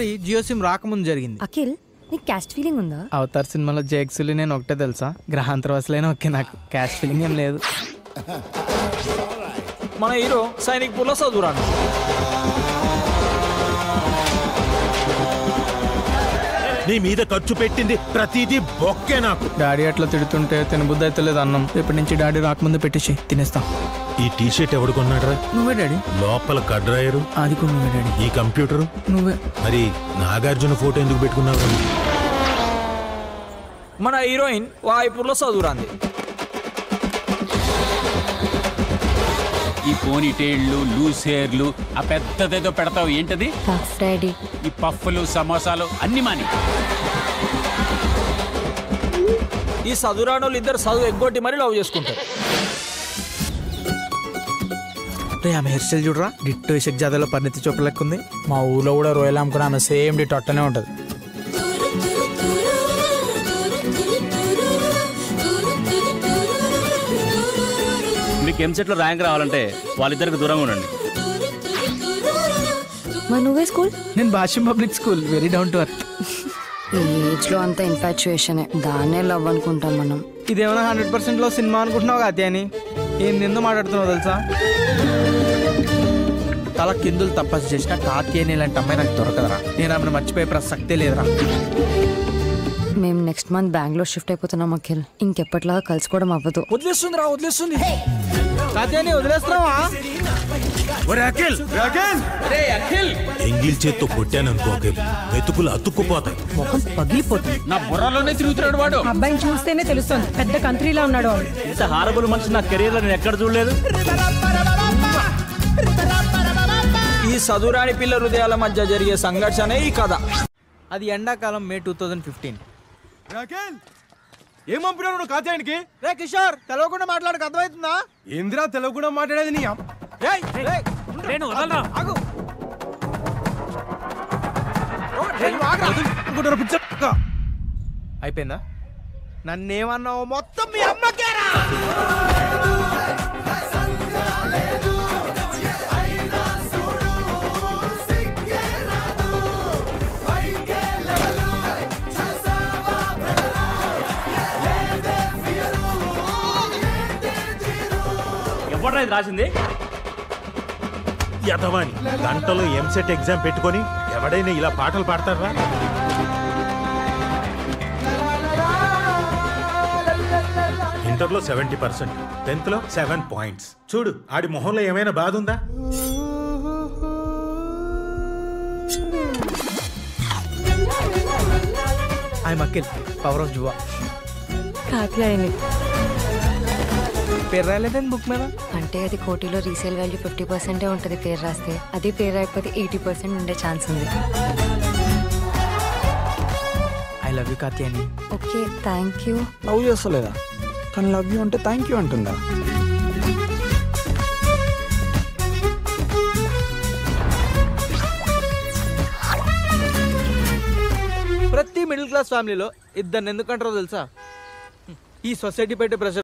Jio SIM రాకముందు జరిగింది. అఖిల్ నీకు క్యాస్ట్ ఫీలింగ్ ఉందా? అవతార్ సినిమాలో జేక్సులు నేను ఒకటే తెలుసా, గ్రహాంతరవాసులైనా ఓకే, నాకు క్యాస్ట్ ఫీలింగ్ ఏం లేదు. మన హీరో సైనిక్ పూర్లో చదువురాను. నీ మీద ఖర్చు పెట్టింది ప్రతిదీ బొక్కే. నాకు డాడీ అట్లా తిడుతుంటే తినబుద్ధి అయితే లేదు అన్నం. రేపటి నుంచి డాడీ రాకముందు పెట్టేసి తినేస్తా. ఈ టీ షర్ట్ ఎవడు కొన్నాడ్రా? నువ్వే డాడీ. లోపల కడ్రాయరు అది కూడా నువ్వే డాడీ. ఈ కంప్యూటర్ నువ్వే. మరి నాగార్జున ఫోటో ఎందుకు పెట్టుకున్నావు? మన హీరోయిన్ వాయిపూర్లో చదువురాంది. ఈ పోనీ టైళ్ళు, లూస్ హెయిర్లు, ఆ పెద్దదేదో పెడతావు ఏంటది? ఈ పఫ్ఫులు, సమోసాలు అన్ని మాని. ఈ చదువురానోళ్ళు ఇద్దరు చదువు ఎగ్గొట్టి మరీ లవ్ చేసుకుంటారు. ఆమె హెయిర్ స్టైల్ చూడరా, డిట్టో ఇషక్ జాదాలో పరిణితి చోప్రా లెక్క ఉంది. మా ఊళ్ళో కూడా రోయల్ అమ్ముకున్న ఆమె సేమ్ డిట్ అట్టనే ఉంటుంది. మీకు ఎంసెట్లో ర్యాంక్ రావాలంటే వాళ్ళిద్దరికి దూరంగా ఉండండి. నువ్వే స్కూల్? నేను Bhashyam public school, very down to earth. ఈ ఏజ్ లో అంతా ఇన్ఫాచ్యుయేషన్, దాన్నే లవ్ అనుకుంటాం మనం. ఇదేమైనా 100% లో సినిమా అనుకుంటున్నావు కాతే అని ఏం నిందో మాట్లాడుతున్నావు తెలుసా? తల కిందులు తపస్సు చేసిన కాతి అని ఇలాంటి అమ్మాయి నాకు దొరకదరా. నేను ఆమెను మర్చిపోయే ప్రసక్తే లేదురా. మేము నెక్స్ట్ మంత్ బెంగళూరు షిఫ్ట్ అయిపోతున్నాం అఖిల్. ఇంకెప్పటిలాగా కలుసుకోవడం అవ్వదు. వదిలేస్తుంది. కాతే అని వదిలేస్తున్నావా? ఎంగిల్ చేత్తో కొట్టాననుకో అఖిల్, మెతుకులు అతుక్కుపోతాయి. ముఖం పగిలిపోతుంది. నా బుర్రలోనే తిరుగుతున్నాడు వాడు. అబ్బాయిని చూస్తేనే తెలుస్తుంది పెద్ద కంట్రీలో ఉన్నాడు వాడు. ఇంత హారబుల్ మనిషి నా కెరీర్ లో నేను ఎక్కడ చూడలేదు. ఈ చదువురాని పిల్ల హృదయాల మధ్య జరిగే సంఘర్షణే ఈ కథ. అది ఎండాకాలం మే 2015. ఏం పంపినాడు కాత్యానికి? రే కిషోర్, తెలవకుండా మాట్లాడక అర్థమవుతుందా? ఏంద్రా తెలవకుండా మాట్లాడేది? నీ అయిపోయిందా? నన్నేమన్నావు మొత్తం మీ అమ్మకేరా. ఎవడ్రా ఇది రాసింది? యదవాని గంటలో ఎంసెట్ ఎగ్జామ్ పెట్టుకొని ఎవడైనా ఇలా పాటలు పాడతారా? ఇంటర్లో 70%, 10th లో 7 points. చూడు ఆడి మొహంలో ఏమైనా బాధ ఉందా? I'm Akhil, power of Jua. పేరు రాలేదని బుక్ మీద. అంటే అది కోటిలో రీసేల్ వాల్యూ 50% ఉంటుంది పేరు రాస్తే. అది పేరు రాకపోతే 80% ఉండే ఛాన్స్ ఉంది. I love you Katyayani. Okay, thank you. Love చేస్తలేదా? కానీ లవ్ యూ అంటే థ్యాంక్ యూ అంటుందా? ప్రతి మిడిల్ క్లాస్ ఫ్యామిలీలో ఇద్దరిని ఎందుకంటారో తెలుసా? ఈ సొసైటీ పెట్టే ప్రెషర్